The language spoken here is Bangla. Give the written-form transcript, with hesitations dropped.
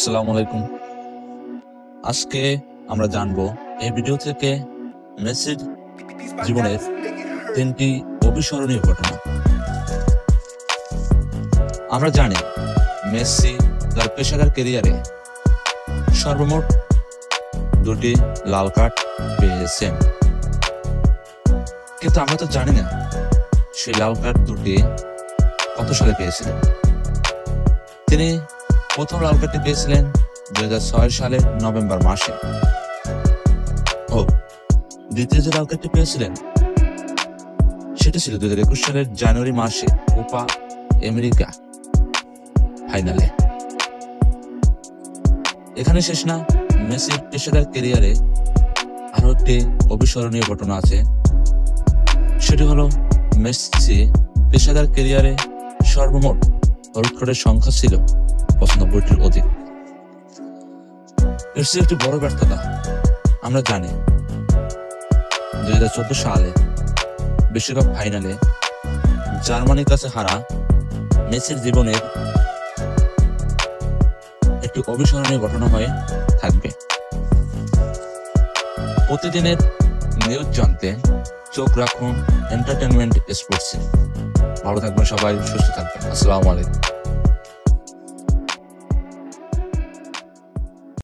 আসসালামু আলাইকুম। আজকে আমরা জানবো এই ভিডিও থেকে মেসির জীবনের 3টি অবিস্মরণীয় ঘটনা। আমরা জানি মেসি তার পেশাদার ক্যারিয়ারে সর্বমোট 2টি লাল কার্ড পেয়েছেন, কিন্তু আমরা তো জানি না সেই লাল কার্ড দুটি কত সালে পেয়েছিলেন। তিনি প্রথম লাল কার্ডটি পেয়েছিলেন 2006 সালের নভেম্বর মাসে ও দ্বিতীয় যে লাল কার্ডটি পেয়েছিলেন সেটা ছিল 2021 সালের জানুয়ারি মাসে কোপা আমেরিকা ফাইনালে। এখানে শেষ না, মেসির পেশাদার ক্যারিয়ারে আরো একটি অবিস্মরণীয় ঘটনা আছে। সেটি হলো মেসি পেশাদার ক্যারিয়ারে সর্বমোট হলুদ কার্ডের সংখ্যা ছিল 95টির অধিক। এর চেয়ে একটি বড় ব্যর্থতা আমরা জানি 2014 সালে বিশ্বকাপ ফাইনালে জার্মানির কাছে হারা মেসির জীবনের একটি অবিস্মরণীয় ঘটনা হয়ে থাকবে। প্রতিদিনের নিউজ জানতে চোখ রাখুন এন্টারটেনমেন্ট স্পোর্টসে। ভালো থাকবেন সবাই, সুস্থ থাকবেন। আসসালামু আলাইকুম।